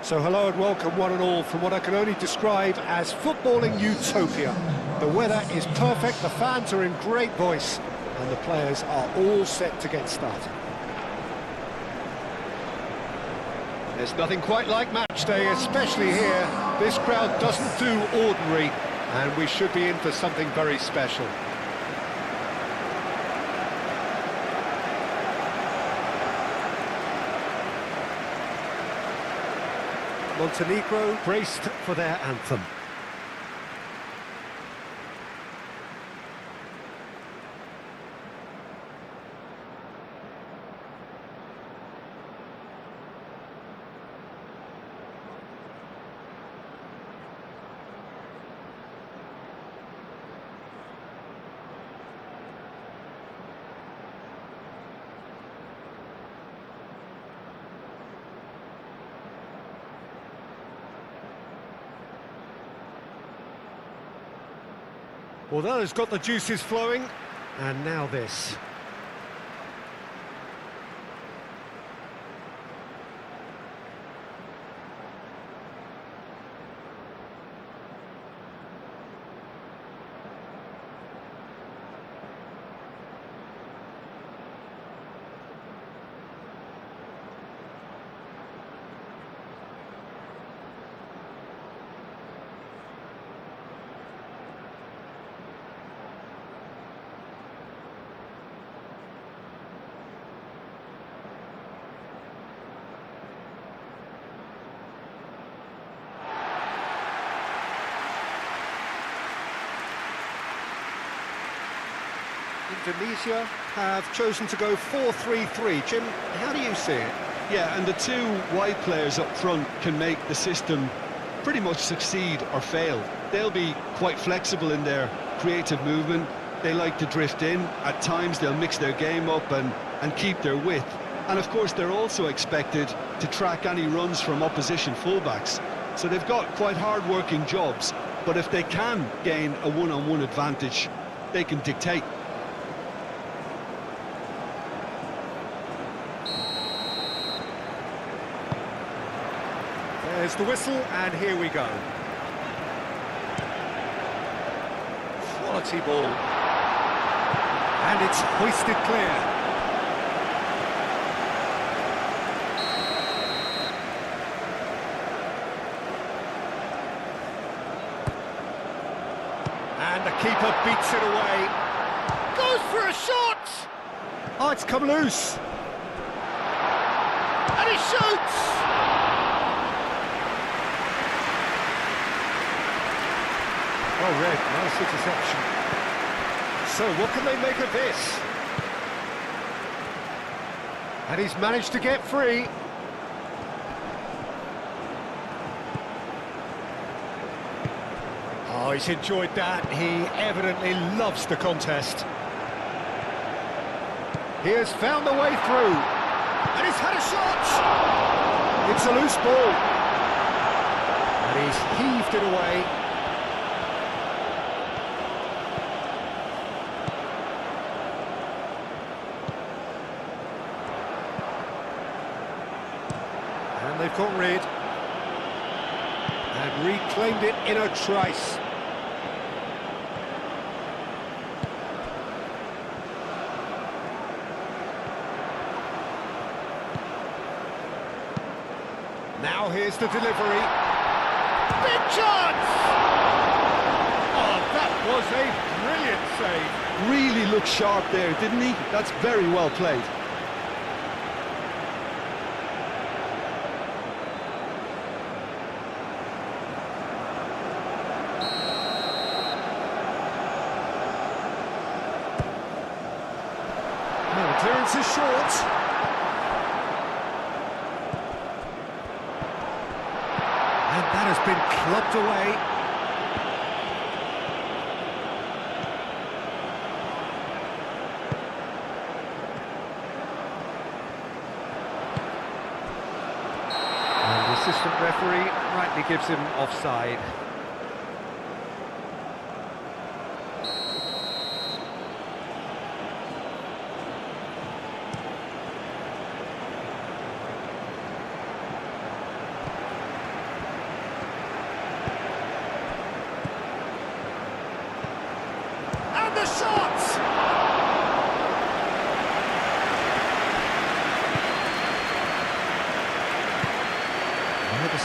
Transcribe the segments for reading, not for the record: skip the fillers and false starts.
So hello and welcome one and all from what I can only describe as footballing utopia. The weather is perfect, the fans are in great voice, and the players are all set to get started. There's nothing quite like match day, especially here. This crowd doesn't do ordinary, and we should be in for something very special. Montenegro braced for their anthem. Well, that has got the juices flowing, and now this. Indonesia have chosen to go 4-3-3. Jim, how do you see it? Yeah, and the two wide players up front can make the system pretty much succeed or fail. They'll be quite flexible in their creative movement. They like to drift in. At times they'll mix their game up and keep their width. And of course they're also expected to track any runs from opposition fullbacks. So they've got quite hard-working jobs, but if they can gain a one-on-one advantage, they can dictate. There's the whistle, and here we go. Quality ball. And it's hoisted clear. And the keeper beats it away. Goes for a shot! Oh, it's come loose. And he shoots! Oh, red, nice interception. So, what can they make of this? And he's managed to get free. Oh, he's enjoyed that. He evidently loves the contest. He has found the way through. And he's had a shot! It's a loose ball. And he's heaved it away. And they've got rid and reclaimed it in a trice. Now here's the delivery. Big chance! Oh, that was a brilliant save. Really looked sharp there, didn't he? That's very well played. Clearance is short. And that has been clubbed away. And the assistant referee rightly gives him offside.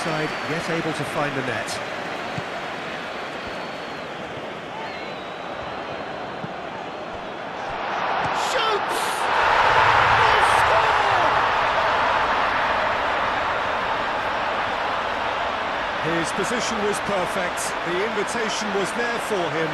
side yet able to find the net. Shoots! They've scored! His position was perfect, the invitation was there for him,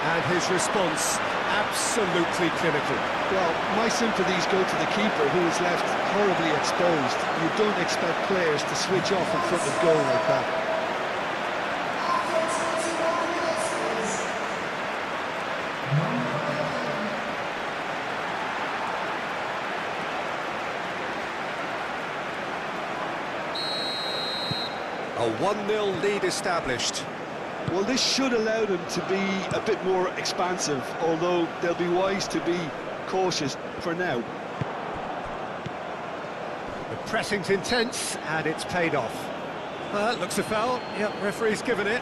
and his response absolutely clinical. Well, my sympathies go to the keeper, who is left horribly exposed. You don't expect players to switch off in front of goal like that. A 1-0 lead established. Well, this should allow them to be a bit more expansive, although they'll be wise to be cautious for now. The pressing's intense, and it's paid off. Looks a foul. Yep, referee's given it.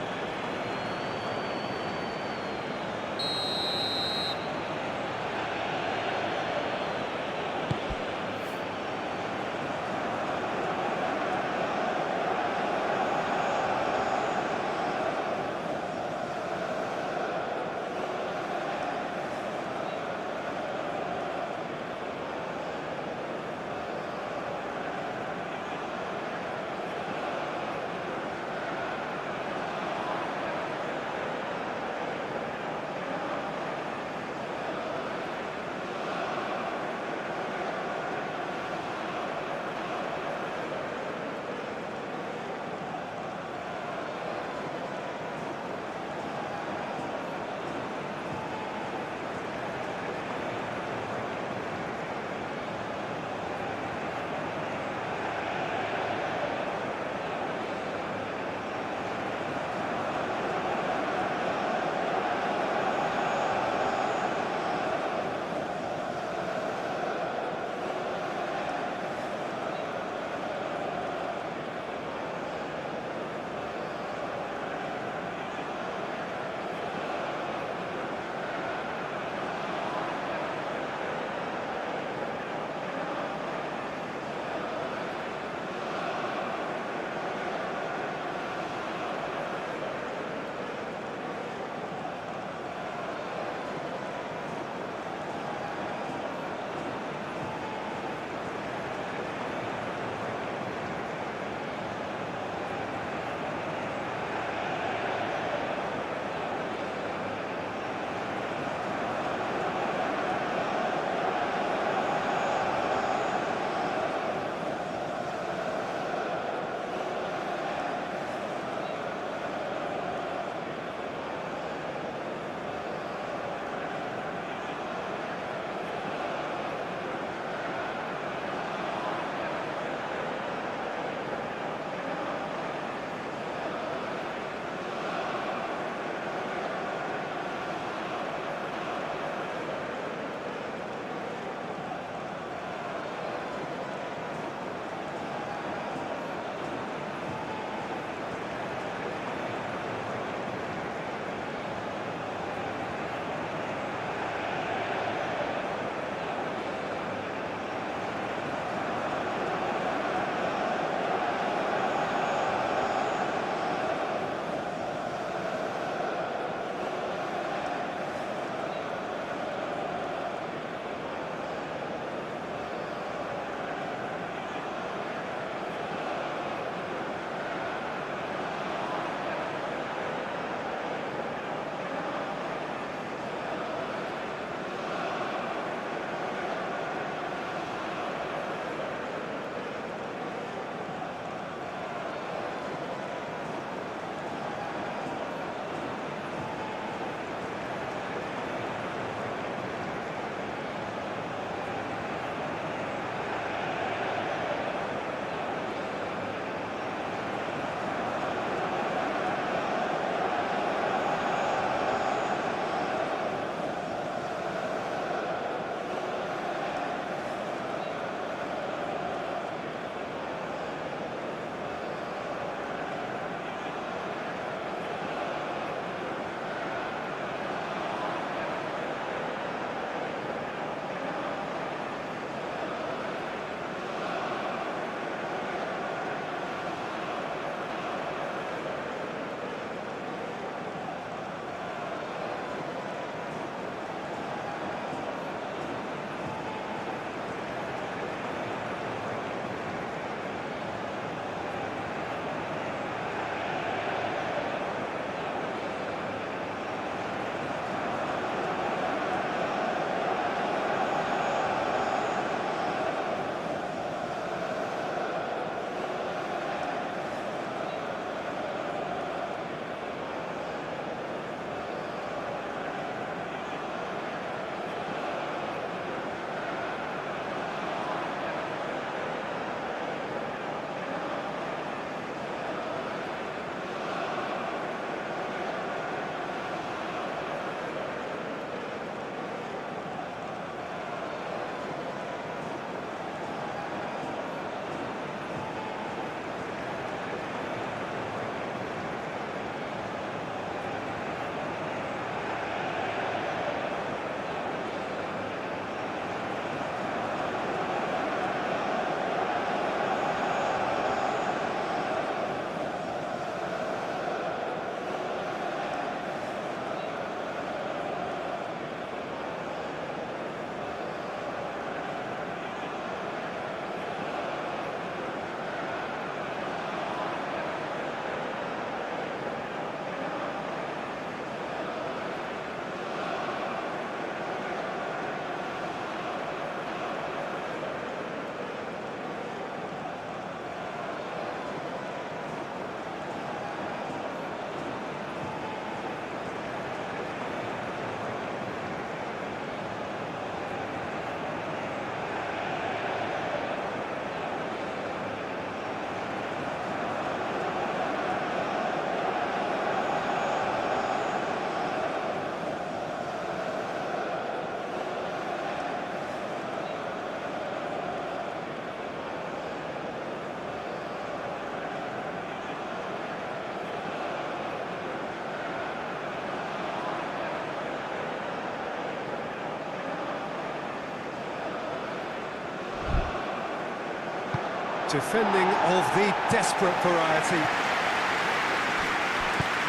Defending of the desperate variety.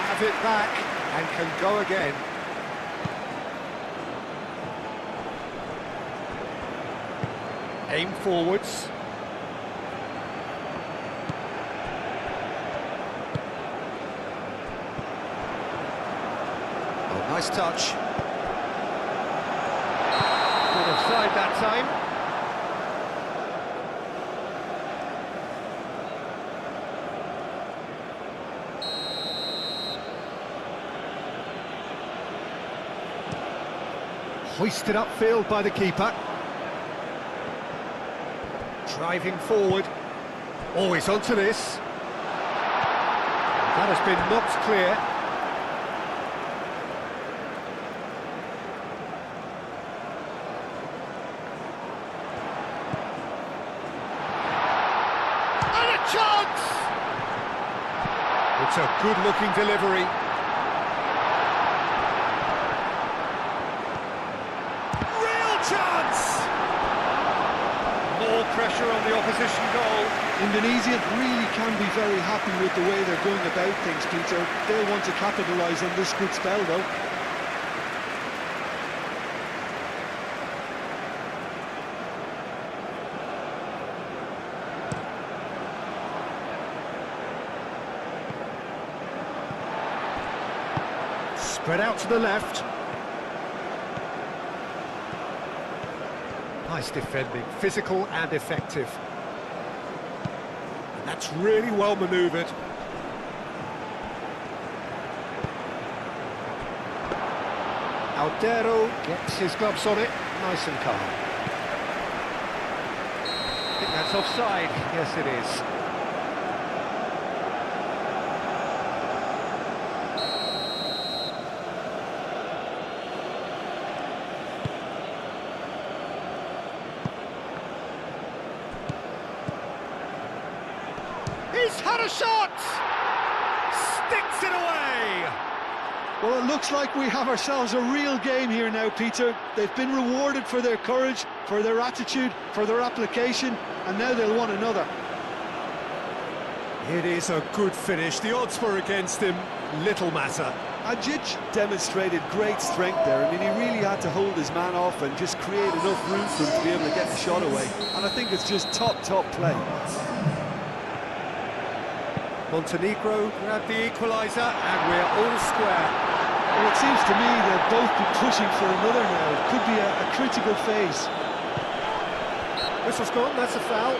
Have it back and can go again. Aim forwards. Oh, nice touch. Good offside that time. Hoisted upfield by the keeper. Driving forward. Always onto this. That has been knocked clear. And a chance! It's a good-looking delivery. Chance! More pressure on the opposition goal. Indonesia really can be very happy with the way they're going about things, Peter. They'll want to capitalise on this good spell, though. Spread out to the left. Nice defending, physical and effective. And that's really well manoeuvred. Aldero gets his gloves on it, nice and calm. I think that's offside. Yes, it is. He's had a shot! Sticks it away! Well, it looks like we have ourselves a real game here now, Peter. They've been rewarded for their courage, for their attitude, for their application, and now they'll want another. It is a good finish. The odds were against him. Little matter. Adjic demonstrated great strength there. I mean, he really had to hold his man off and just create enough room for him to be able to get the shot away. And I think it's just top play. Montenegro grabbed the equaliser, and we're all square. Well, it seems to me they'll both be pushing for another now. It could be a critical phase. Whistle's gone, that's a foul.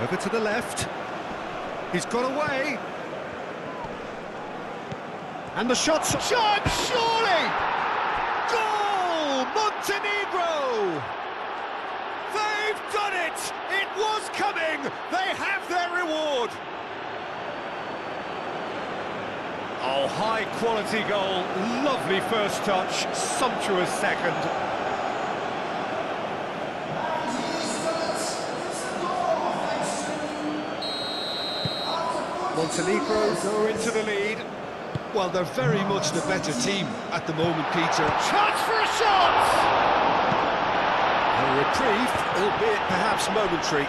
Over to the left. He's got away. And the shot's... Shot, surely! Goal! Montenegro! They've done it! It was coming! They have their reward! Oh, high-quality goal. Lovely first touch. Sumptuous second. Montenegro go into the lead. Well, they're very much the better team at the moment, Peter. Chance for a shot! A reprieve, albeit perhaps momentary.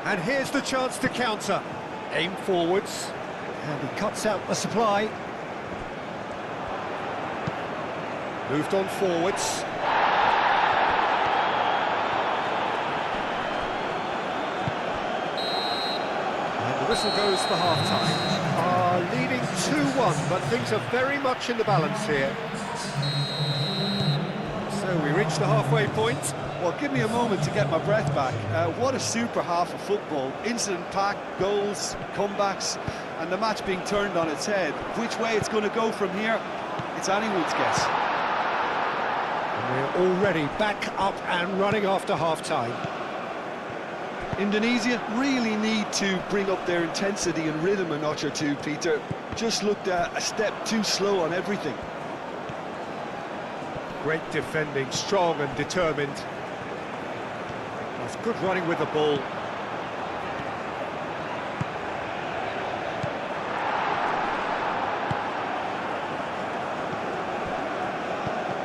And here's the chance to counter. Aim forwards, and he cuts out the supply. Moved on forwards. And the whistle goes for half-time. Leading 2-1, but things are very much in the balance here. So we reach the halfway point. Well, give me a moment to get my breath back. What a super half of football. Incident-packed, goals, comebacks, and the match being turned on its head. Which way it's going to go from here, it's anyone's guess. We're already back up and running after half-time. Indonesia really need to bring up their intensity and rhythm a notch or two, Peter. Just looked a step too slow on everything. Great defending, strong and determined. That's good running with the ball.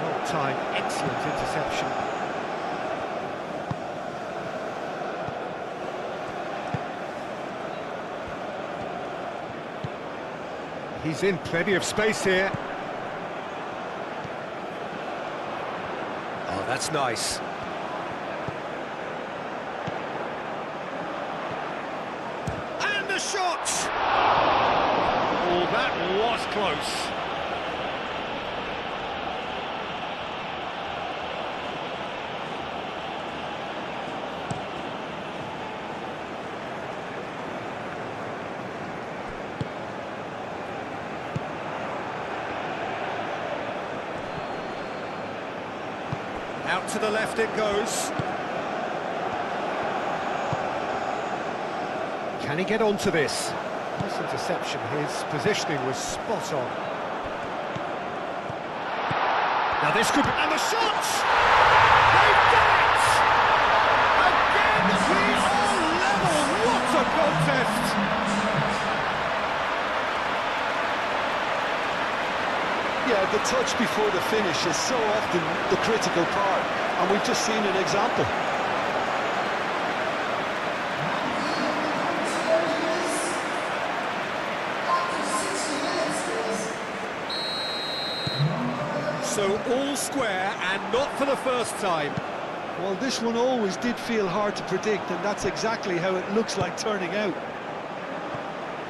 Well timed, excellent interception. He's in plenty of space here. Oh, that's nice. And the shot! Oh, that was close. Out to the left it goes. Can he get onto this? Nice interception, his positioning was spot on. Now this could be... And the shot! They've done it! Again, we are level! What a contest! Yeah, the touch before the finish is so often the critical part, and we've just seen an example. So all square, and not for the first time. Well, this one always did feel hard to predict, and that's exactly how it looks like turning out.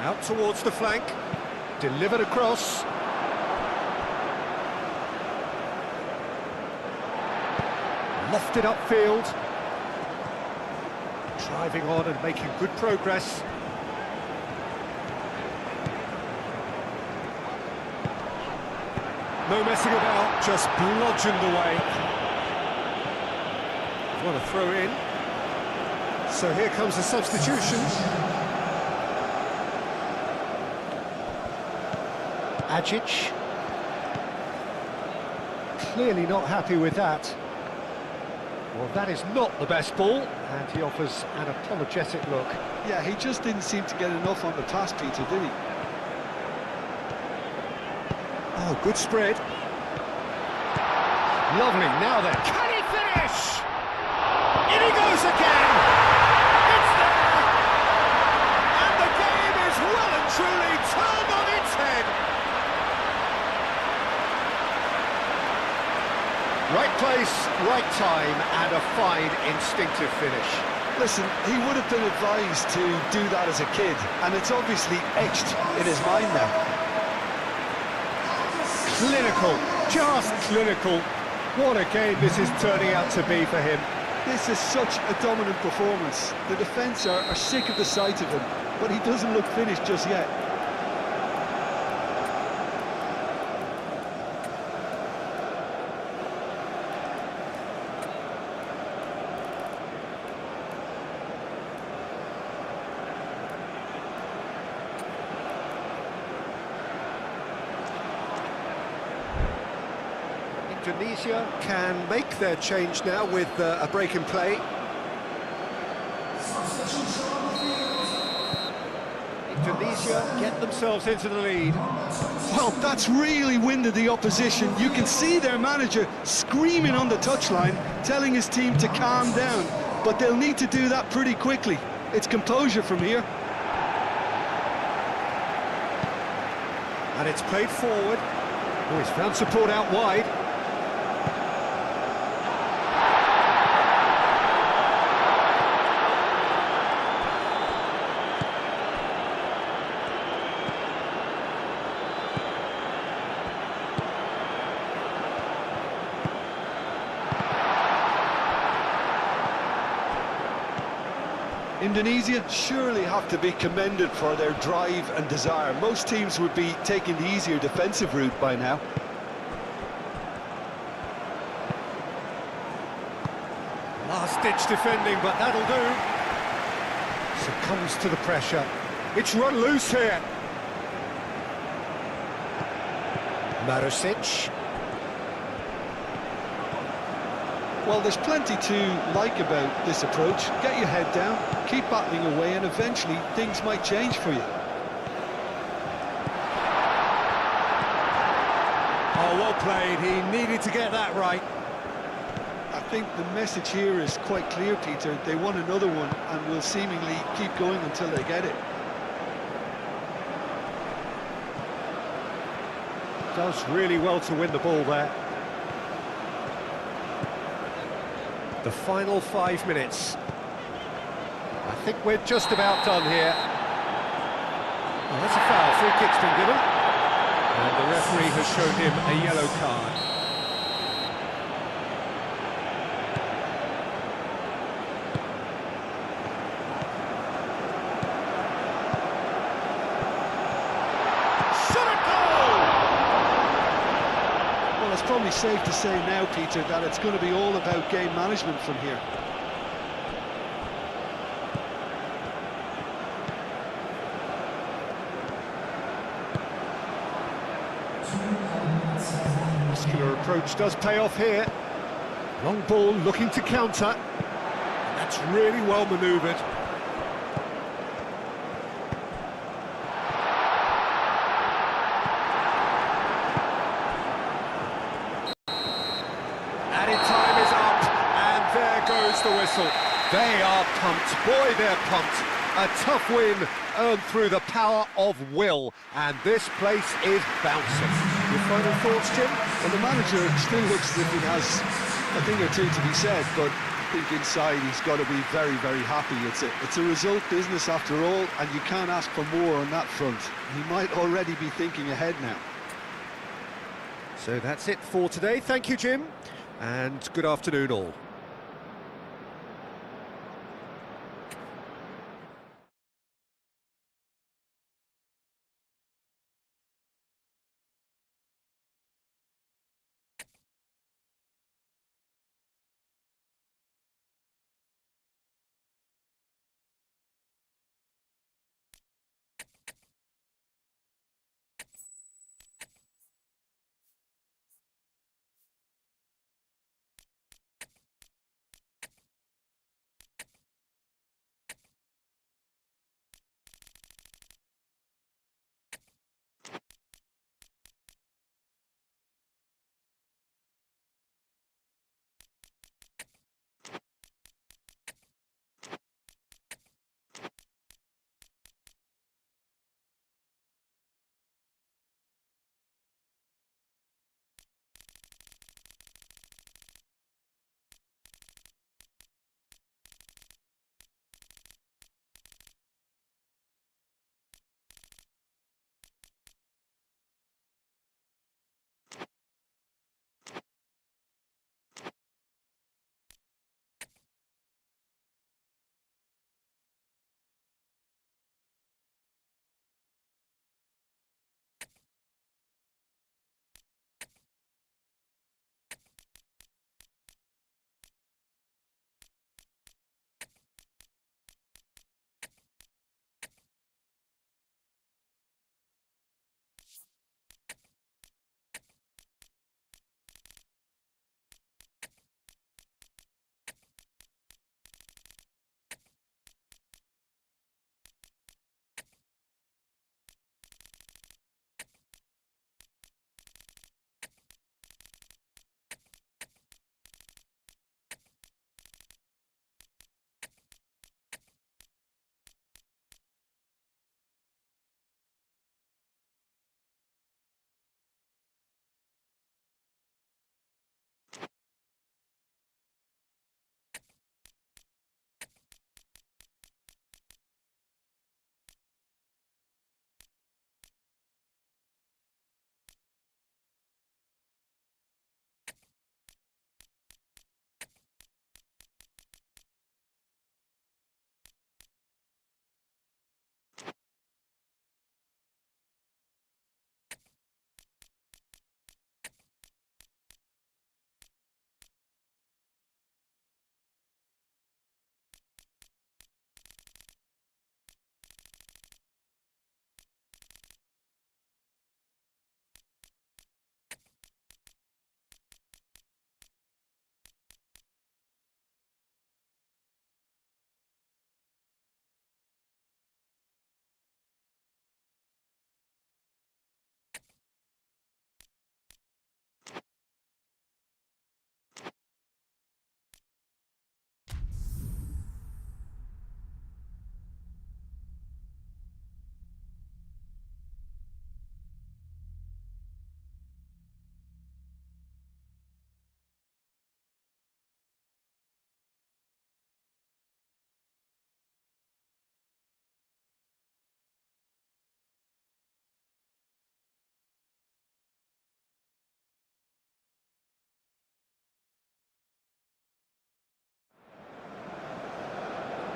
Out towards the flank, delivered across. Lofted upfield. Driving on and making good progress. No messing about, just bludgeoned away. What a throw in. So here comes the substitution. Ajic. Clearly not happy with that. Well, that is not the best ball, and he offers an apologetic look. Yeah, he just didn't seem to get enough on the pass, Peter, did he? Oh, good spread. Lovely, now then. Can he finish? In he goes again! It's there! And the game is well and truly turned on its head! Right place, right time, and a fine instinctive finish. Listen, he would have been advised to do that as a kid, and it's obviously etched in his mind now. Clinical, just clinical. What a game this is turning out to be for him. This is such a dominant performance. The defence are sick of the sight of him, but he doesn't look finished just yet. Indonesia can make their change now with a break in play. Indonesia get themselves into the lead. Well, that's really winded the opposition. You can see their manager screaming on the touchline, telling his team to calm down, but they'll need to do that pretty quickly. It's composure from here. And it's played forward. Oh, he's found support out wide. Indonesia surely have to be commended for their drive and desire. Most teams would be taking the easier defensive route by now. Last-ditch defending, but that'll do. Succumbs to the pressure. It's run loose here. Marusic. Well, there's plenty to like about this approach. Get your head down, keep battling away, and eventually things might change for you. Oh, well played. He needed to get that right. I think the message here is quite clear, Peter. They want another one and will seemingly keep going until they get it. Does really well to win the ball there. The final 5 minutes. I think we're just about done here. Oh, that's a foul. Free kick's been given. And the referee has shown him a yellow card. Well, it's probably safe to say now, Peter, that it's going to be all about game management from here. Muscular approach does pay off here. Long ball looking to counter. That's really well manoeuvred. Added time is up, and there goes the whistle. They are pumped. Boy, they're pumped. A tough win earned through the power of will, and this place is bouncing. Your final thoughts, Jim? Well, the manager still looks as if he has a thing or two to be said, but I think inside he's got to be very, very happy. It's a result business after all, and you can't ask for more on that front. He might already be thinking ahead now. So that's it for today. Thank you, Jim, and good afternoon all.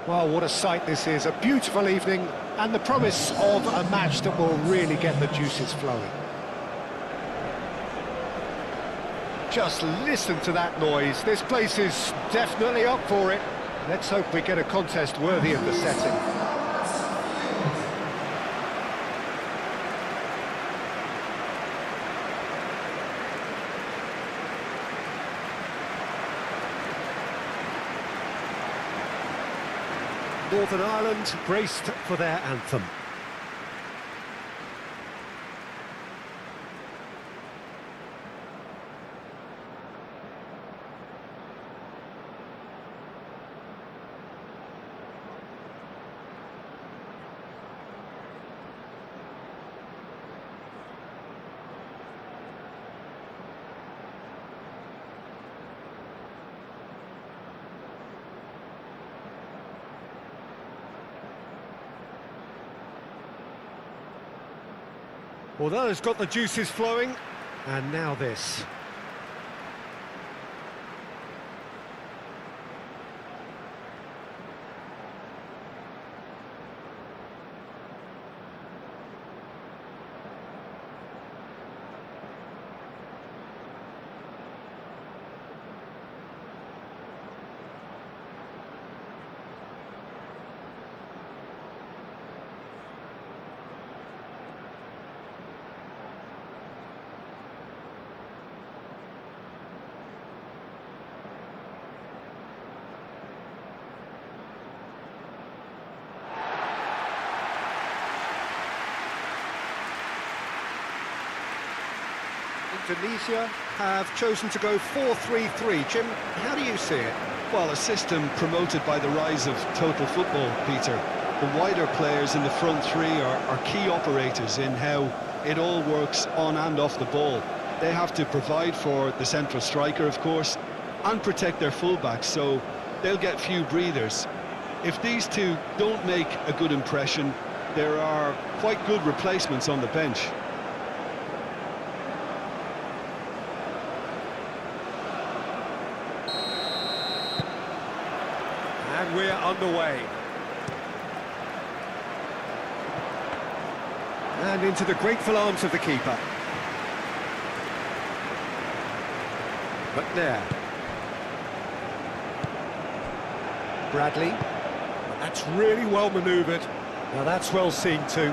Well, what a sight this is, a beautiful evening, and the promise of a match that will really get the juices flowing. Just listen to that noise, this place is definitely up for it. Let's hope we get a contest worthy of the setting. Northern Ireland braced for their anthem. Well, that has got the juices flowing, and now this. Indonesia have chosen to go 4-3-3. Jim, how do you see it? Well, a system promoted by the rise of total football, Peter. The wider players in the front three are key operators in how it all works on and off the ball. They have to provide for the central striker, of course, and protect their fullbacks, so they'll get few breathers. If these two don't make a good impression, there are quite good replacements on the bench. And we're underway. And into the grateful arms of the keeper. McNair. Bradley. That's really well manoeuvred. Now that's well seen too.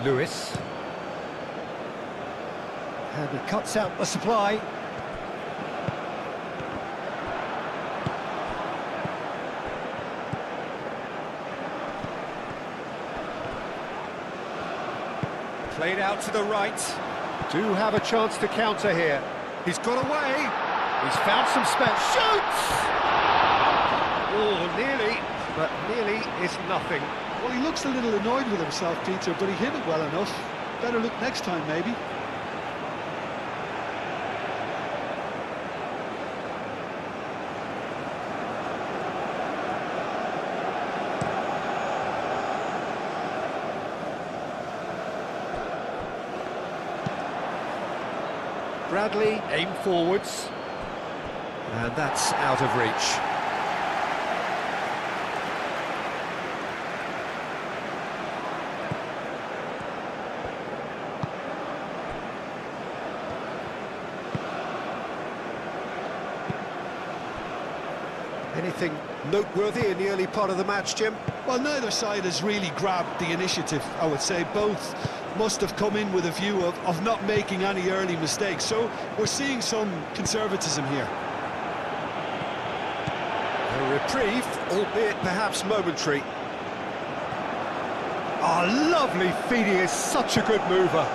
Lewis. And he cuts out the supply. Played out to the right. Do have a chance to counter here. He's got away. He's found some space. Shoots! Oh, nearly, but nearly is nothing. Well, he looks a little annoyed with himself, Peter, but he hit it well enough. Better look next time, maybe. Bradley, aim forwards. And that's out of reach. Anything noteworthy in the early part of the match, Jim? Well, neither side has really grabbed the initiative, I would say. Both must have come in with a view of not making any early mistakes. So we're seeing some conservatism here. A reprieve, albeit perhaps momentary. Oh, lovely feed, he is such a good mover.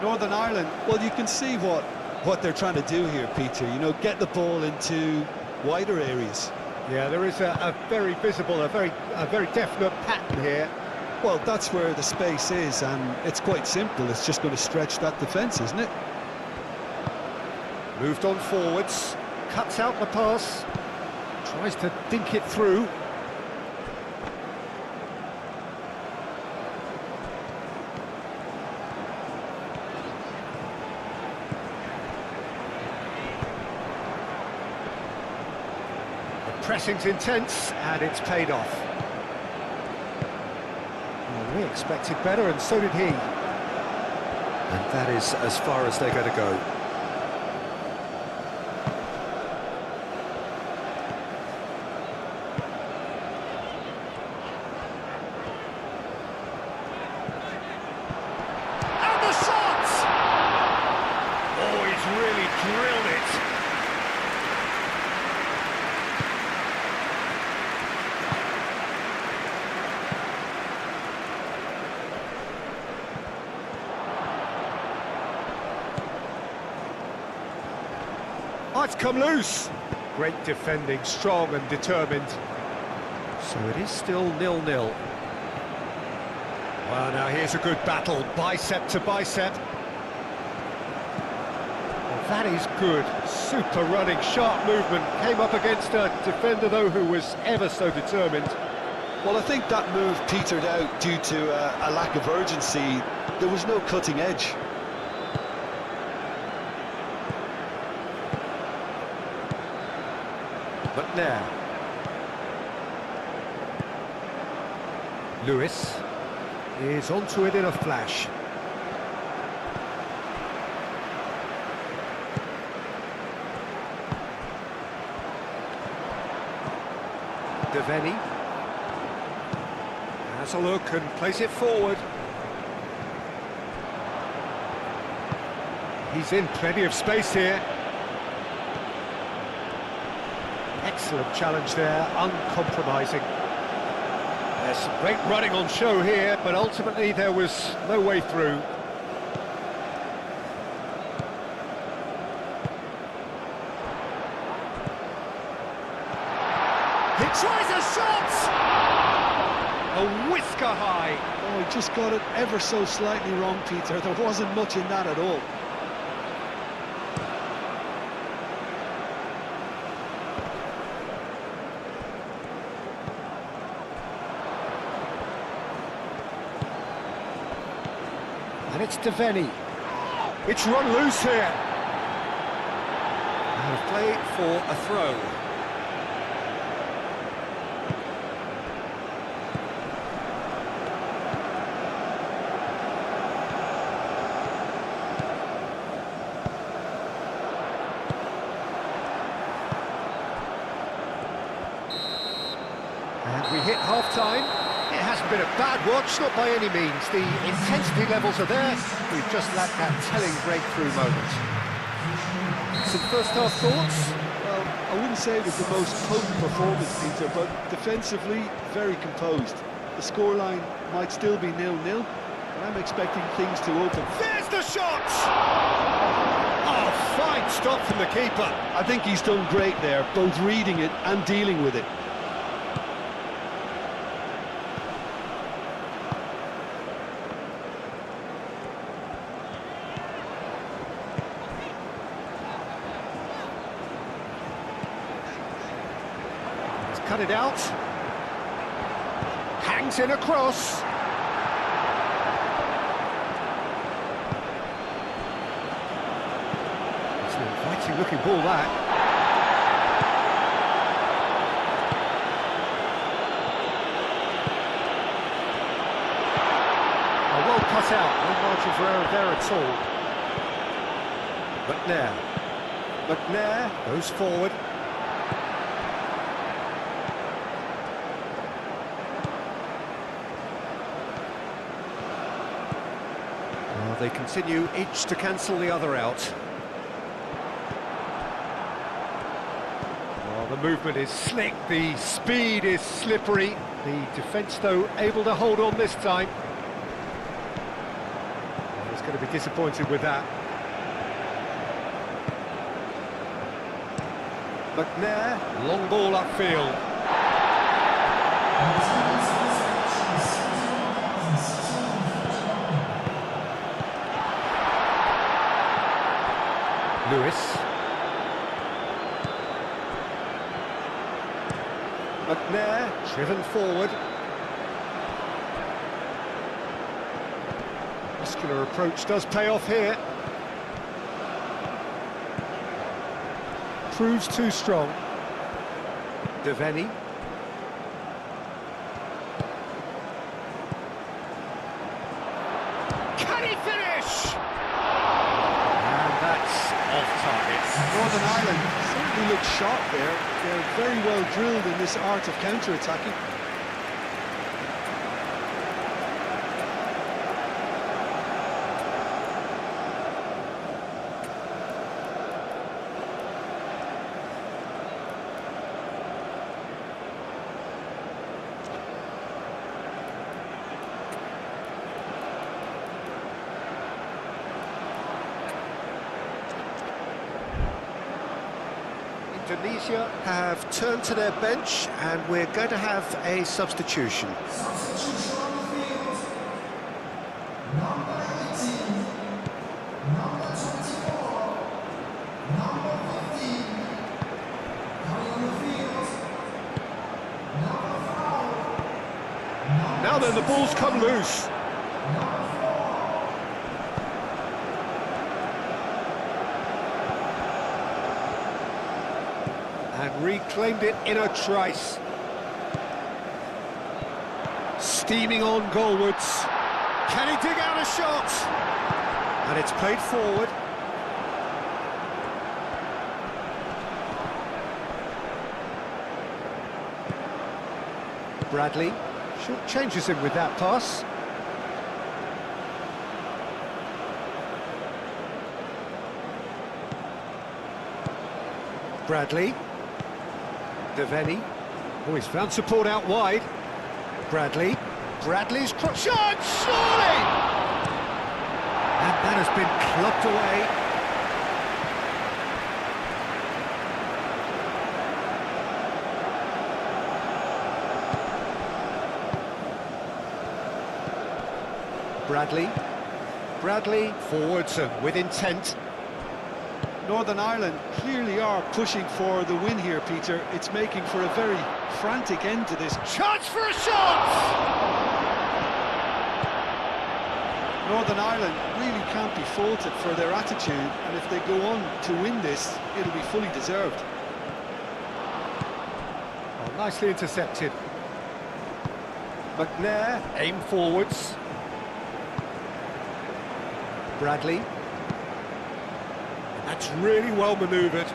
Northern Ireland, well, you can see what they're trying to do here, Peter. You know, get the ball into wider areas. Yeah, there is a very visible, a very definite pattern here. Well, that's where the space is, and it's quite simple. It's just going to stretch that defence, isn't it? Moved on forwards, cuts out the pass, tries to dink it through. pressing's intense, and it's paid off. Well, we expected better, and so did he. And that is as far as they're going to go. And the shot! Oh, he's really drilled it. Oh, it's come loose. Great defending, strong and determined. So it is still 0-0. Well, now here's a good battle, bicep to bicep. Well, that is good. Super running, sharp movement. Came up against a defender, though, who was ever so determined. Well, I think that move petered out due to a lack of urgency. There was no cutting edge. But now, Lewis is onto it in a flash. Devaney has a look and plays it forward. He's in plenty of space here. Excellent challenge there, uncompromising. There's some great running on show here, but ultimately there was no way through. He tries a shot! A whisker high. Oh, he just got it ever so slightly wrong, Peter. There wasn't much in that at all. And it's Devaney. It's run loose here. And play for a throw. And we hit half-time. It hasn't been a bad watch, not by any means. The intensity levels are there. We've just lacked that telling breakthrough moment. Some first-half thoughts? Well, I wouldn't say it was the most potent performance, Peter, but defensively, very composed. The scoreline might still be 0-0, but I'm expecting things to open. There's the shot! Oh, fine stop from the keeper. I think he's done great there, both reading it and dealing with it. Cut it out. Hangs in across. It's an inviting looking ball, that. Oh, well cut out. No margin for error there at all. McNair goes forward. They continue each to cancel the other out. Well, the movement is slick, the speed is slippery. The defence, though, able to hold on this time. Well, he's going to be disappointed with that. McNair, long ball upfield. Lewis. McNair, driven forward. Muscular approach does pay off here. Proves too strong. Deveni. Can he finish? And that's off target. Northern Ireland certainly look sharp there. They're very well drilled in this art of counter-attacking. Indonesia have turned to their bench, and we're going to have a substitution. Substitution on the field. Number 18, number 24, number 15. Coming on the field. Number 5. Now then, the ball's come loose. And reclaimed it in a trice. Steaming on goalwards. Can he dig out a shot? And it's played forward. Bradley short changes him with that pass. Bradley. Deveni. Oh, he's found support out wide. Bradley. Bradley's shot, surely! And that has been clubbed away. Bradley. Bradley Forwards and with intent. Northern Ireland clearly are pushing for the win here, Peter. It's making for a very frantic end to this. Chance for a shot! Northern Ireland really can't be faulted for their attitude, and if they go on to win this, it'll be fully deserved. Oh, nicely intercepted. McNair, aim forwards. Bradley. That's really well manoeuvred.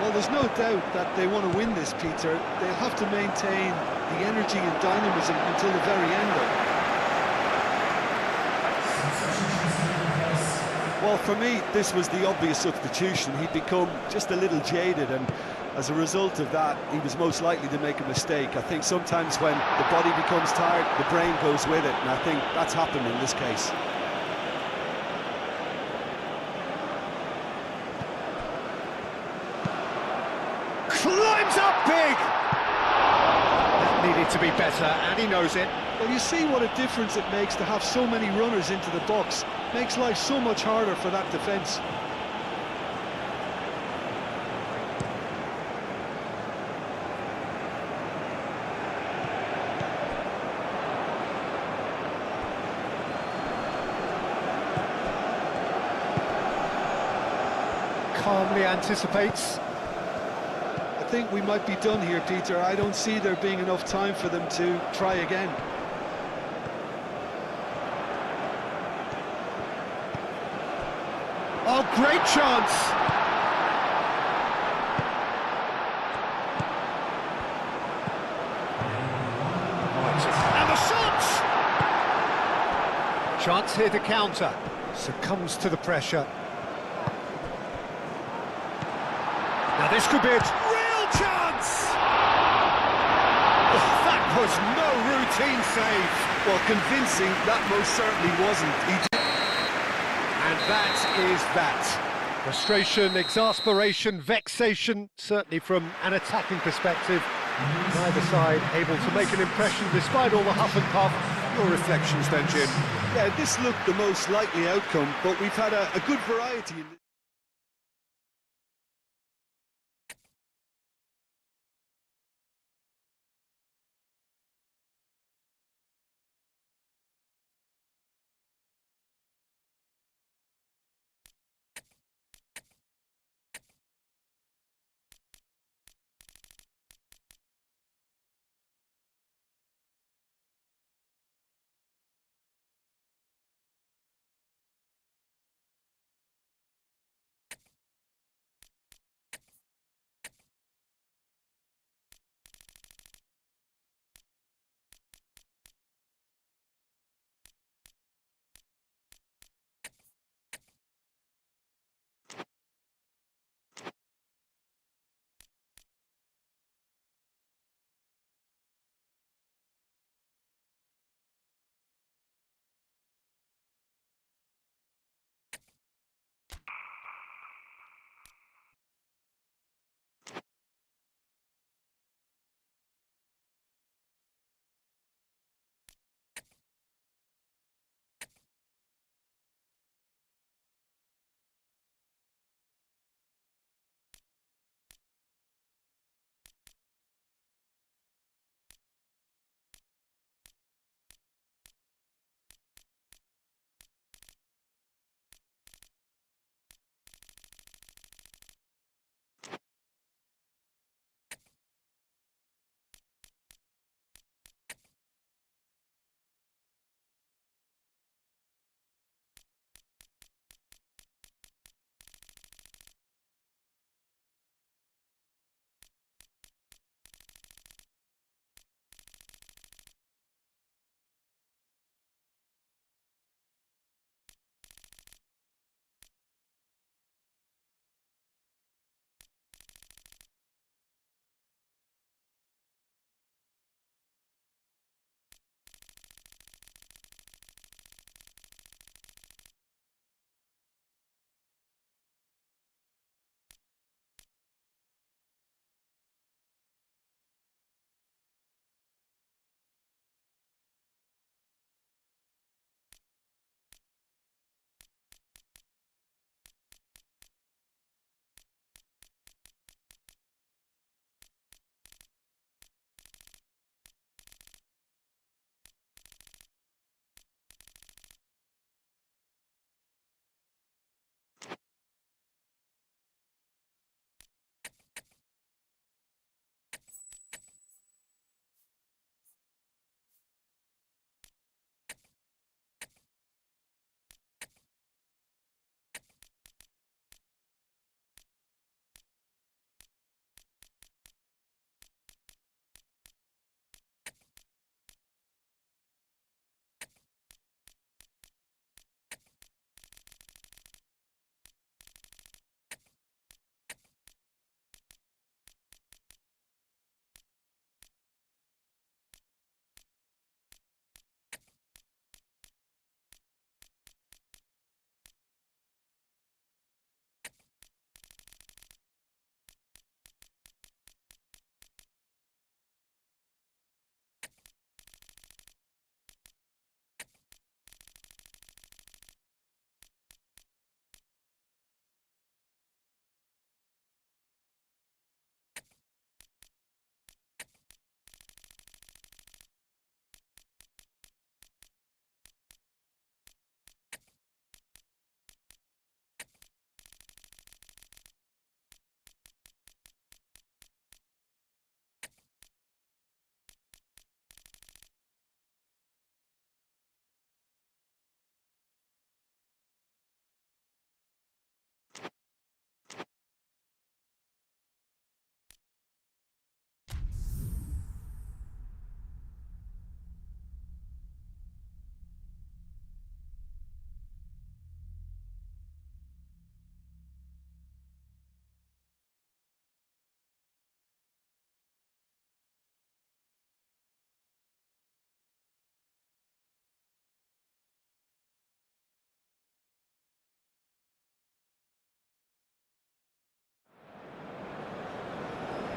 Well, there's no doubt that they want to win this, Peter. They'll have to maintain the energy and dynamism until the very end, though. Well, for me, this was the obvious substitution. He'd become just a little jaded, and as a result of that, he was most likely to make a mistake. I think sometimes when the body becomes tired, the brain goes with it, and I think that's happened in this case. Climbs up big! That needed to be better, and he knows it. Well, you see what a difference it makes to have so many runners into the box. Makes life so much harder for that defence. Calmly anticipates. I think we might be done here, Peter. I don't see there being enough time for them to try again. Oh, great chance! And the shot! Chance here to counter. Succumbs to the pressure. Now this could be a real chance! Oh, that was no routine save. Well, convincing, that most certainly wasn't. And that is that. Frustration, exasperation, vexation, certainly from an attacking perspective. Neither side able to make an impression despite all the huff and puff. Your reflections then, Jim? Yeah, this looked the most likely outcome, but we've had a good variety in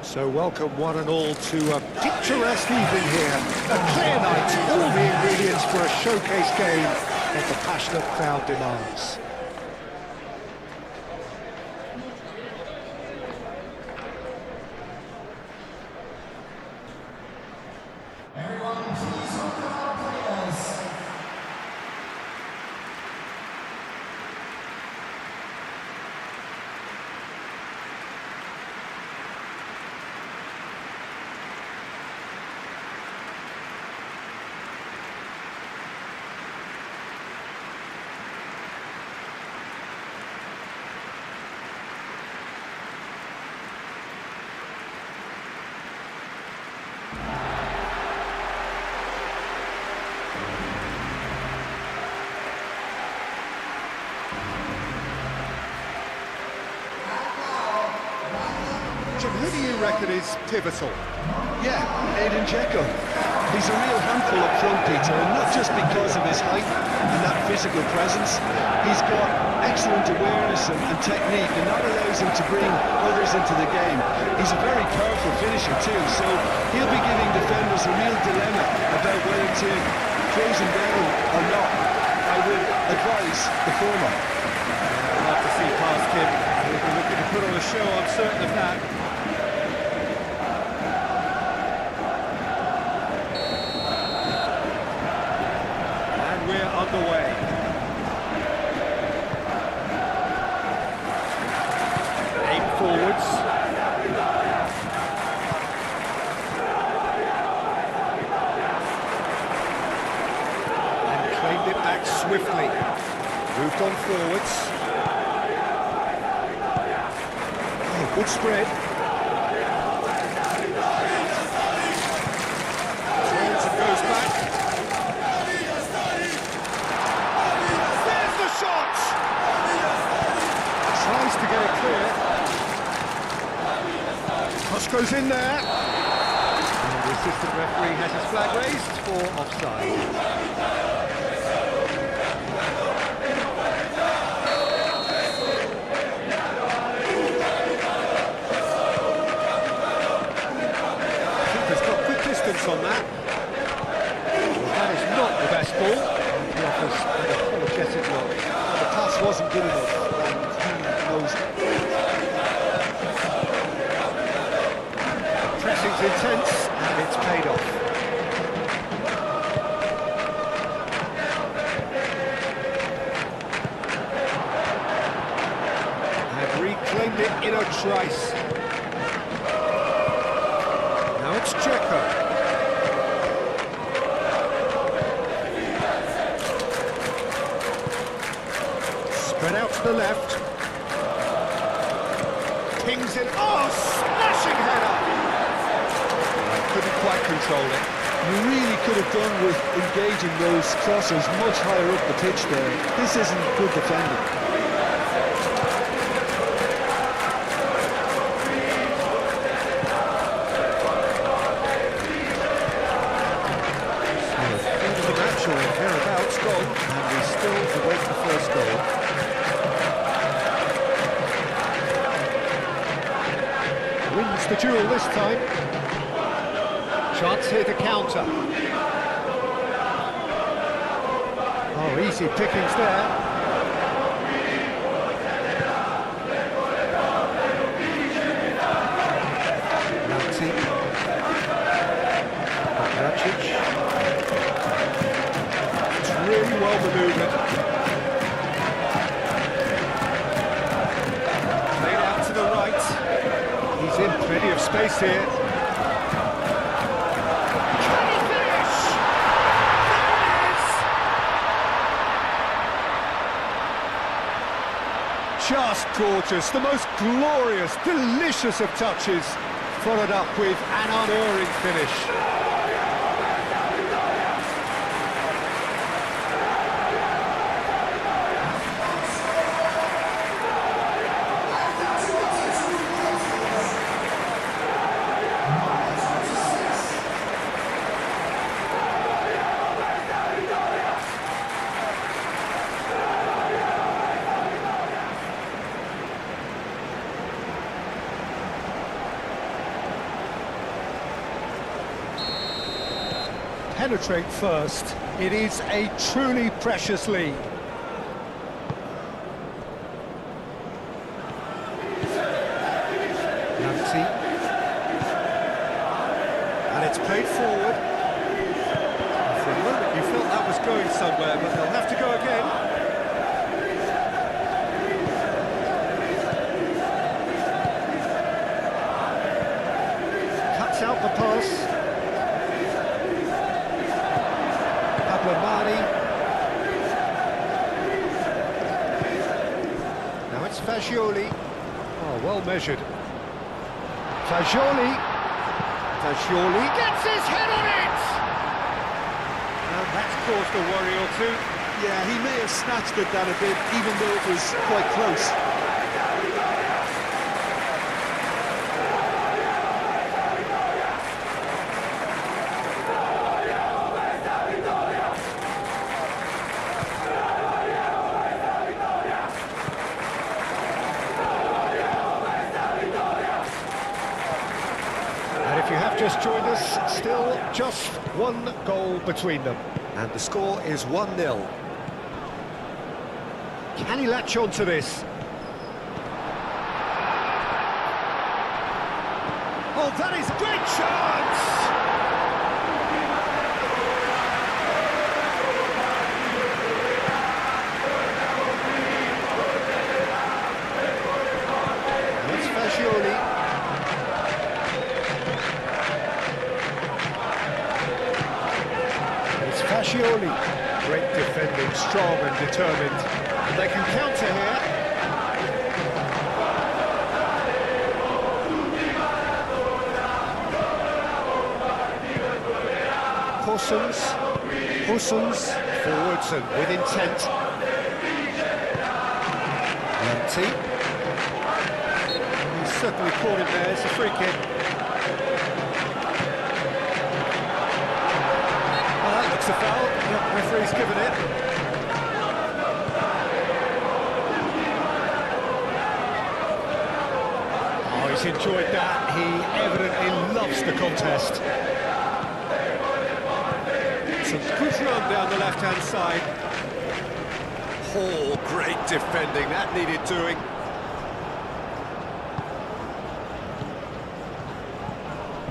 So welcome one and all to a picturesque evening here. A clear night, all the ingredients for a showcase game that the passionate crowd demands. Everyone, please welcome our players. Jim, who do you reckon is pivotal? Yeah, Aiden Dzeko. He's a real handful up front, Peter, and not just because of his height and that physical presence. He's got excellent awareness and technique, and that allows him to bring others into the game. He's a very powerful finisher too, so he'll be giving defenders a real dilemma about whether to close him down or not. I would advise the former. Hard to see past him. He'll be looking to put on a show, I'm certain of that. And we're underway. Aim forwards. And claimed it back swiftly. Moved on forwards. Oh, good spread. Turns and goes back. There's the shot! Tries to get it clear. Cross goes in there. And the assistant referee has his flag raised for offside. On that. Well, that is not the best ball. He offers an apologetic look. The pass wasn't good enough, and he knows it. Pressing's intense, and it's paid off. And reclaimed it in a trice. Now it's Dzeko. Spread out to the left. Pings it. Oh, smashing header! Couldn't quite control it. You really could have done with engaging those crossers much higher up the pitch there. This isn't good defending. Thereabouts goal, and we still await the first goal. Wins the duel this time. Chance here to counter. Oh, easy pickings there. Really well manoeuvred. Played out to the right. He's in plenty of space here. Can he finish? There it is! Just gorgeous. The most glorious, delicious of touches. Followed up with an unerring finish. penetrate first. It is a truly precious lead. And it's played forward. For a moment you felt that was going somewhere, but they'll have to go again. Cuts out the pass. Mani. Now it's Fagioli. Oh, well measured. Fagioli gets his head on it! And that's caused a worry or two. Yeah, he may have snatched at that a bit, even though it was quite close. If you have just joined us, still just one goal between them. And the score is 1-0. Can he latch on to this? Oh, that is great chance! That's Fagioli. Fagioli, great defending, strong and determined. And they can counter here. Hussens, forwards and with intent. Empty. He's certainly caught him there, it's a free kick. It's a foul, the referee's given it. Oh, he's enjoyed that. He evidently loves the contest. Some good run down the left-hand side. Oh, great defending, that needed doing.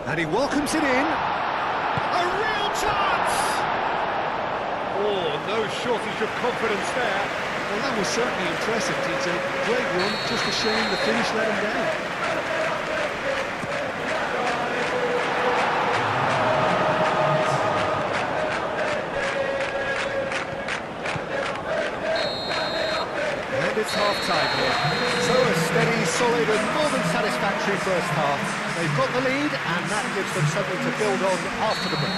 And he welcomes it in. A real chance! Oh, no shortage of confidence there. Well, that was certainly impressive, TJ. Great run, just a shame the finish let him down. And it's half-time here. So a steady, solid and more than satisfactory first half. They've got the lead and that gives them something to build on after the break.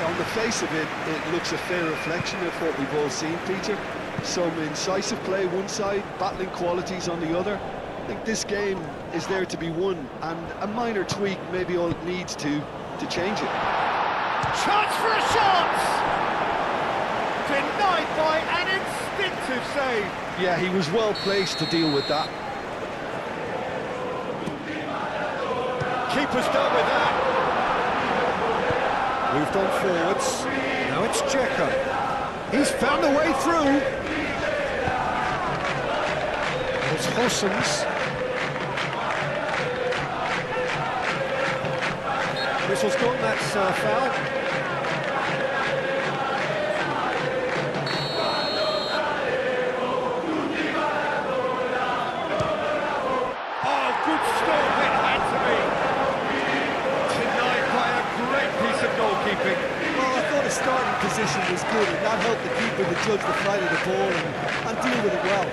On the face of it, it looks a fair reflection of what we've all seen, Peter. Some incisive play one side, battling qualities on the other. I think this game is there to be won, and a minor tweak may be all it needs to change it. Chance for a shot! Denied by an instinctive save. Yeah, he was well placed to deal with that. Keeper's done with that. Moved on forwards. Now it's Dzeko. He's found a way through. It's Hussens. Whistle's gone, that's foul. Oh, good stop, it had to be. Denied by a great piece of goalkeeping. Well, I thought his starting position was good, and that helped the keeper to judge the flight of the ball and deal with it well.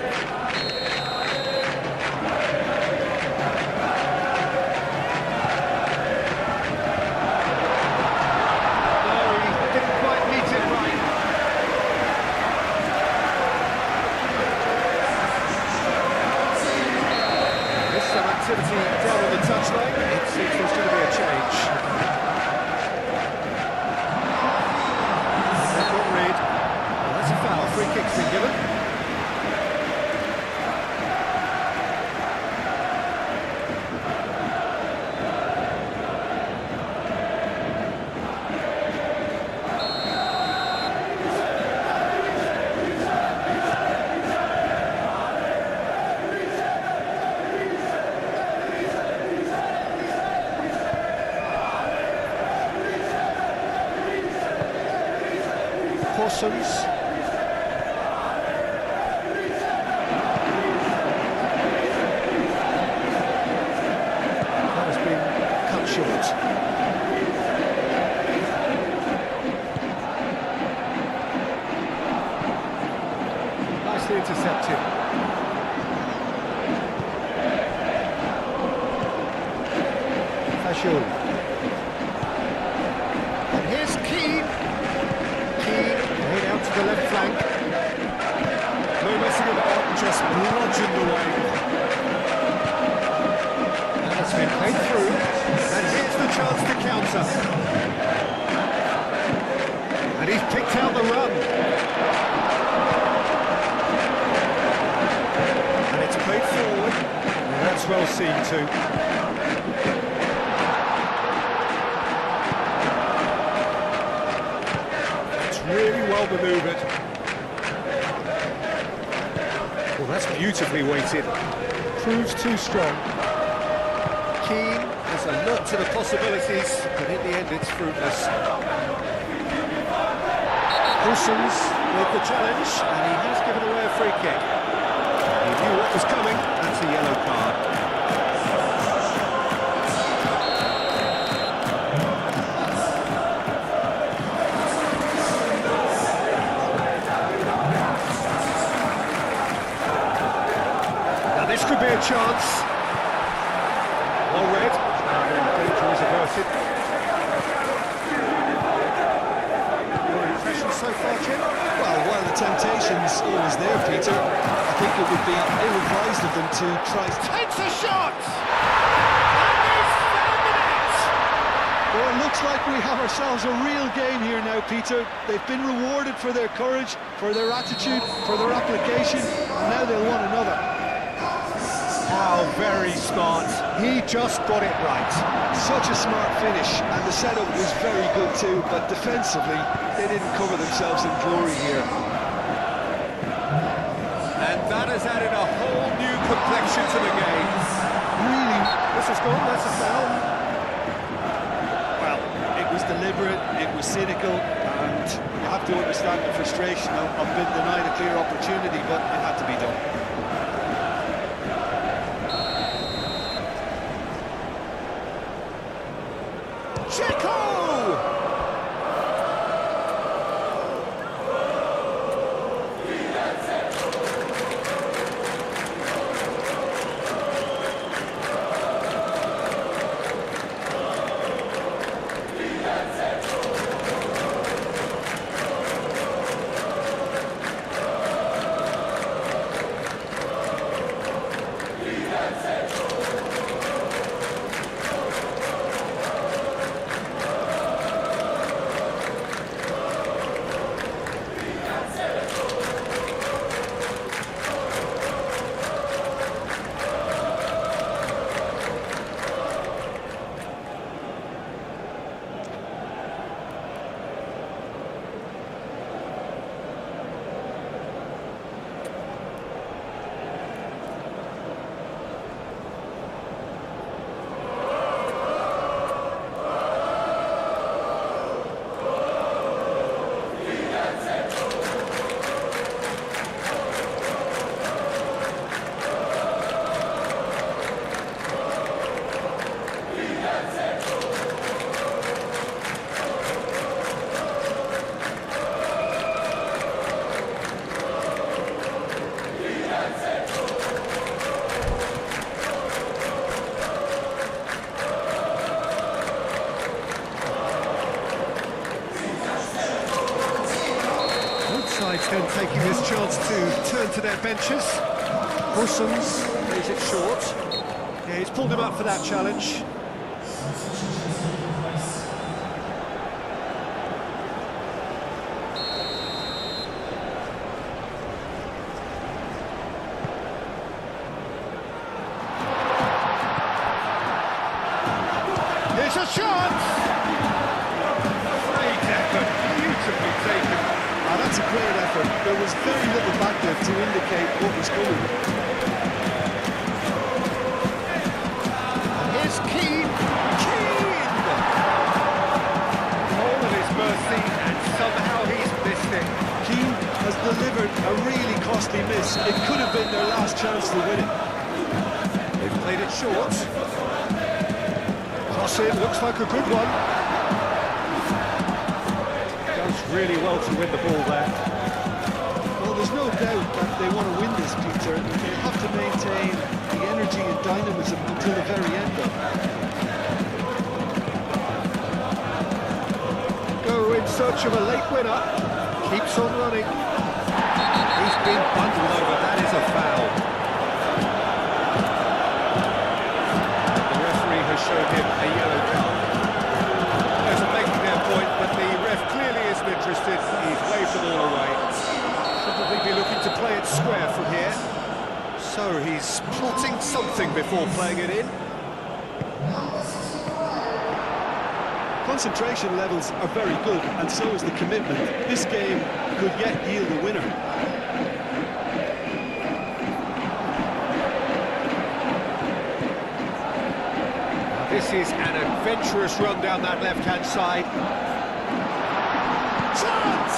Activity down on the touchline, it seems there's going to be a change. They've got rid. Well, that's a foul, free kick's been given. Corsons. That has been cut short. Nicely intercepted. Fashul. And here's Keane. Head out to the left flank. No messing about, just bludgeoned away. And that's been played through. And here's the chance to counter. And he's picked out the run. And it's played forward. And that's well seen too. Really well manoeuvred. Well, that's beautifully weighted. Proves too strong. Keane has a lot to the possibilities, but in the end it's fruitless. Corsons. With the challenge, and he has given away a free kick. He knew what was coming, that's a yellow card. This could be a chance. Well read. Danger is averted. Your impression so far, Jim? Well, while the temptation's always there, Peter, I think it would be ill-advised of them to try... Takes a shot! And he's found the net! Well, it looks like we have ourselves a real game here now, Peter. They've been rewarded for their courage, for their attitude, for their application, and now they'll want another. How very smart. He just got it right. Such a smart finish, and the setup was very good too, but defensively, they didn't cover themselves in glory here. And that has added a whole new complexion to the game. Really, This has gone, that's a foul. well, it was deliberate, it was cynical, and you have to understand the frustration of being denied a clear opportunity, but it had to be done. Sides then taking this chance to turn to their benches. Corsons. Plays it short. Yeah, he's pulled him up for that challenge. Here's a chance! Great effort, beautifully taken. That's a great effort. There was very little back there to indicate what was coming. Here's Keane. Keane! All of his mercy, and somehow he's missed it. costly miss. It could have been their last chance to win it. They've played it short. Cross in, looks like a good one. Does really well to win the ball there. Well, there's no doubt that they want to win this, Peter. They have to maintain the energy and dynamism until the very end of it. Go in search of a late winner. Keeps on running. He's been bundled over. That is a foul. The referee has shown him a yellow card. They're making their point, but the ref clearly isn't interested. He's waved them all away. Probably be looking to play it square from here. So he's plotting something before playing it in. Concentration levels are very good, and so is the commitment. This game could yet yield a winner. This is an adventurous run down that left-hand side. Chance!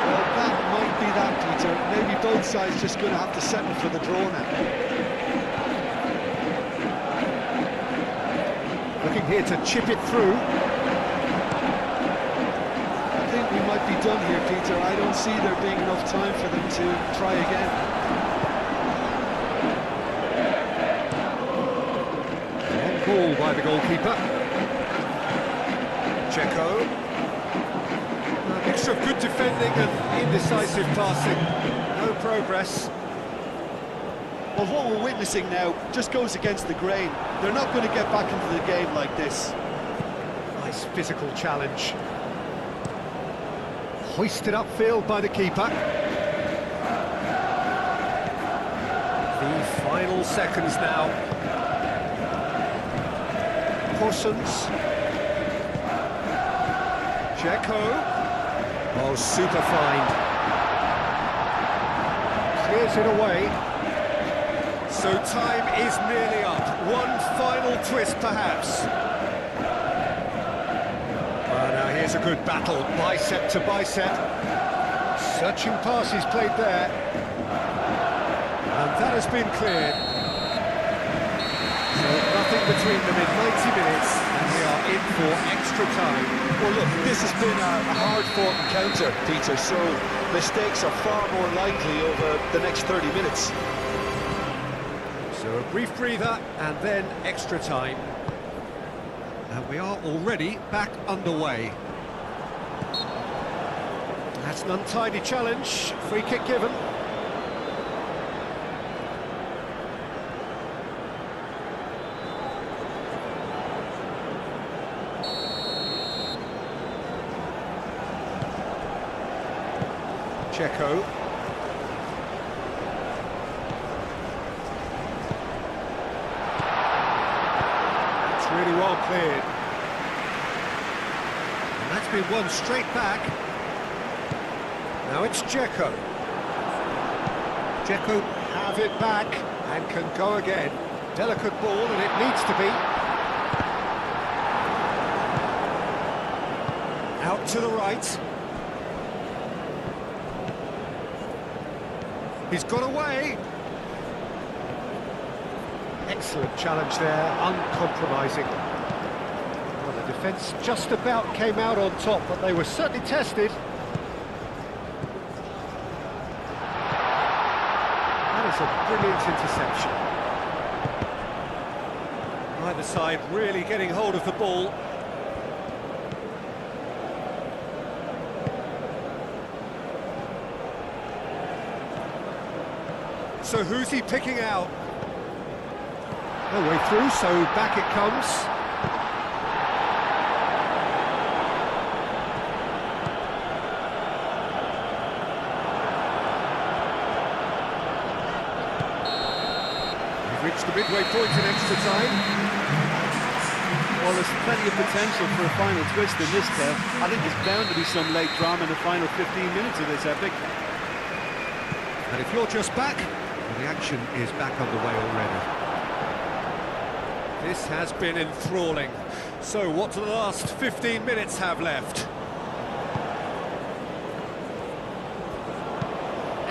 Well, that might be that, Peter. Maybe both sides just going to have to settle for the draw now. Looking here to chip it through. I think we might be done here, Peter. I don't see there being enough time for them to try again. And ball by the goalkeeper. Checo. A mixture of good defending and indecisive passing. No progress. Well, what we're witnessing now just goes against the grain. They're not going to get back into the game like this. Nice physical challenge. Hoisted upfield by the keeper. The final seconds now. Corsons. Checo. Oh, super find. Clears it away. So time is nearly up. One final twist, perhaps. Well, now here's a good battle, bicep to bicep. Searching passes played there. And that has been cleared. So nothing between them in 90 minutes, and we are in for extra time. Well, look, this has been a hard-fought encounter, Peter, so mistakes are far more likely over the next 30 minutes. So a brief breather, and then extra time. And we are already back underway. That's an untidy challenge. Free kick given. Checo. Really well cleared. And that's been won straight back. Now it's Dzeko. Dzeko have it back and can go again. Delicate ball, and it needs to be. Out to the right. He's got away. Excellent challenge there, uncompromising. Well, the defence just about came out on top, but they were certainly tested. That is a brilliant interception. Either side really getting hold of the ball. So who's he picking out? No way through, so back it comes. We've reached the midway point in extra time. Well, there's plenty of potential for a final twist in this tale. I think there's bound to be some late drama in the final 15 minutes of this epic. And if you're just back, well, the action is back underway already. This has been enthralling. So what do the last 15 minutes have left?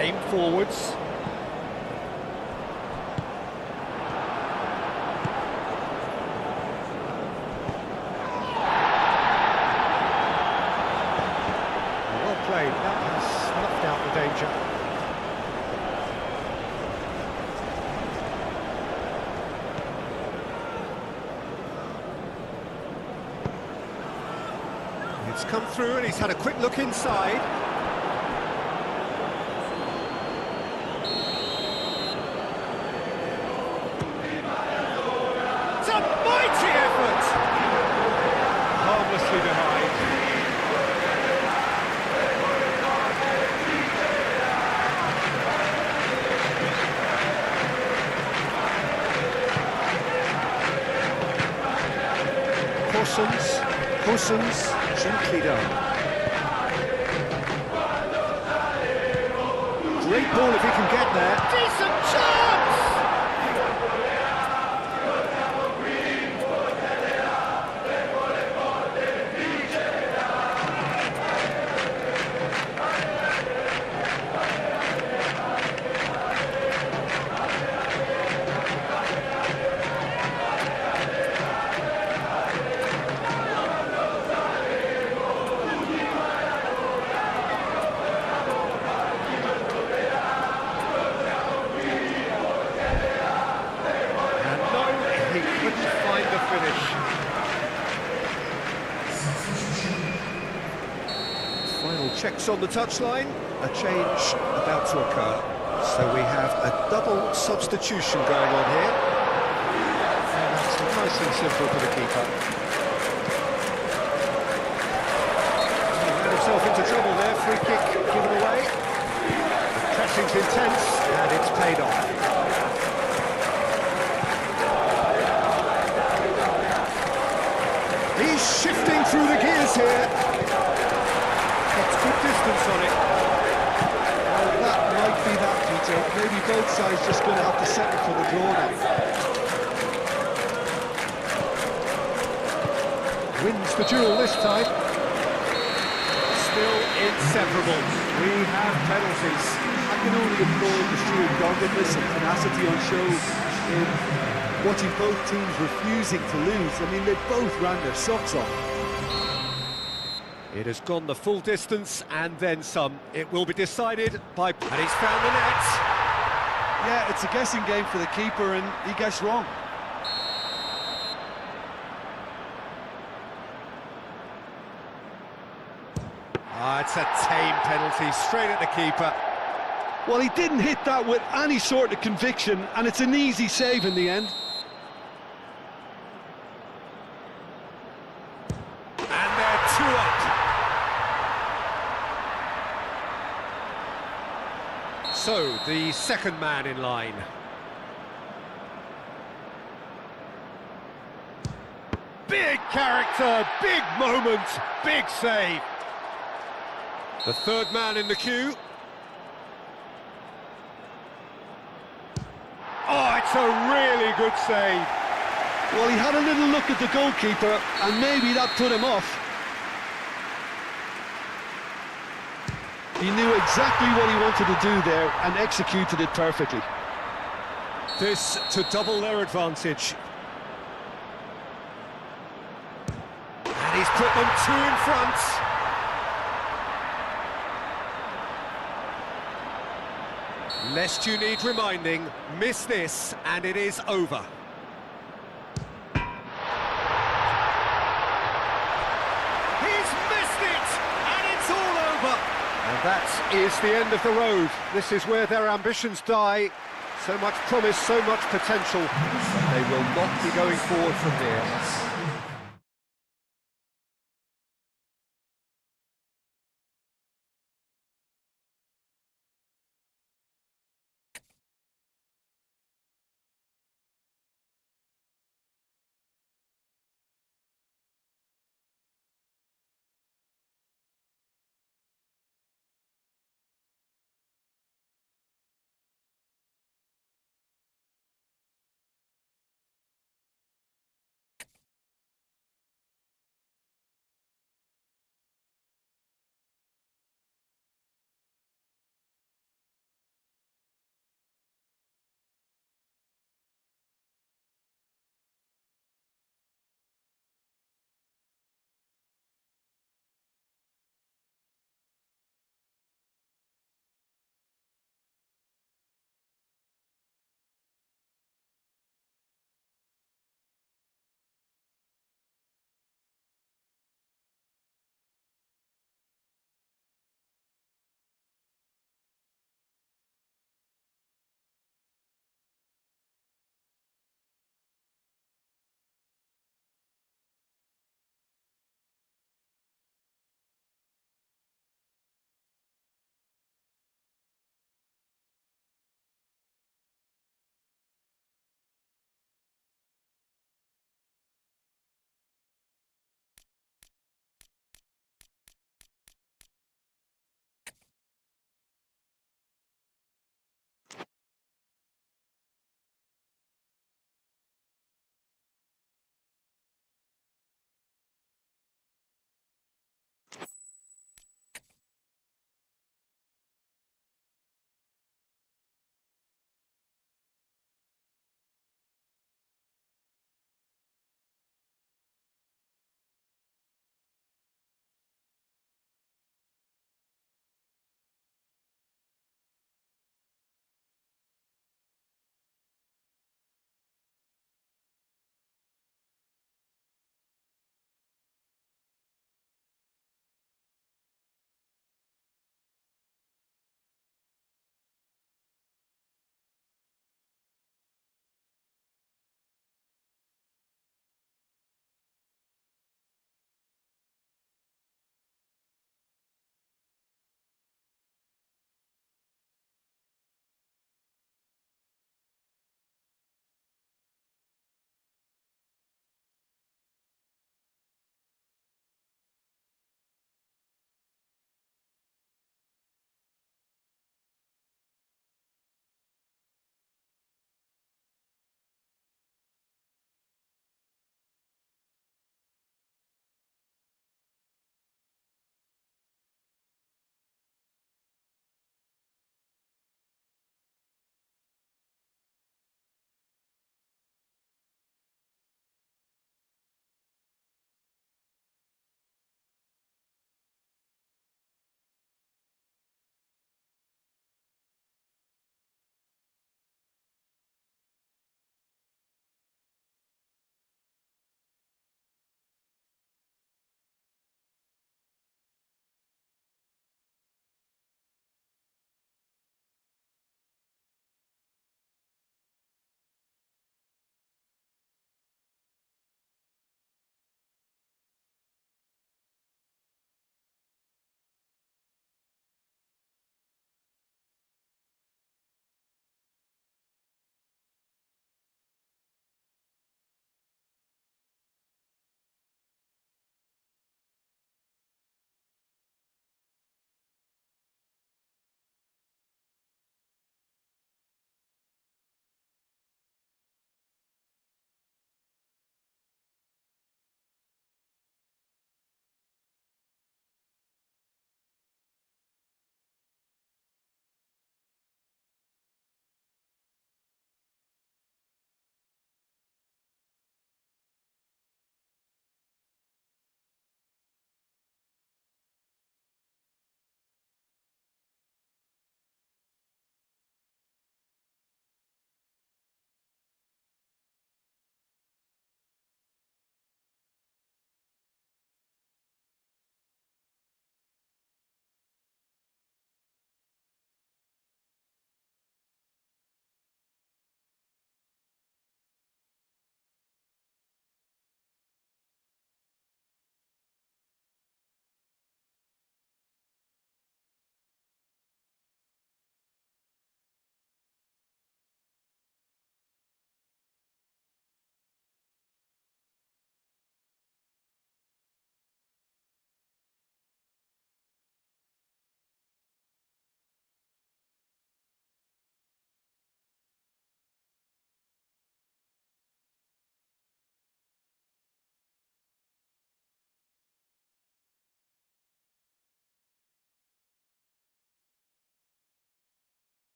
aim forwards. Well played, that has snuffed out the danger. It's come through and he's had a quick look inside. It's a mighty effort! Harmlessly behind. Cousins, gently done. Great ball if he can get there. Decent chance! Final checks on the touchline, a change about to occur. So we have a double substitution going on here. And that's nice and simple for the keeper. He ran himself into trouble there, free kick given away. The pressing's intense and it's paid off. He's shifting through the gears here. Gets good distance on it. Well, that might be that, Peter. Maybe both sides just going to have to settle for the draw now. Wins the duel this time. Still inseparable. We have penalties. I can only applaud the sheer doggedness and tenacity on show in watching both teams refusing to lose. I mean, they both ran their socks off. It has gone the full distance and then some. It will be decided by... And he's found the net. Yeah, it's a guessing game for the keeper and he guessed wrong. Ah, it's a tame penalty, straight at the keeper. Well, he didn't hit that with any sort of conviction and it's an easy save in the end. And they're 2 up. So, the second man in line. Big character, big moment, big save. The third man in the queue. Oh, it's a really good save. Well, he had a little look at the goalkeeper and maybe that put him off. He knew exactly what he wanted to do there and executed it perfectly. This to double their advantage. And he's put them 2 in front. Lest you need reminding, miss this and it is over. He's missed it and it's all over. And that is the end of the road. This is where their ambitions die. So much promise, so much potential. They will not be going forward from here.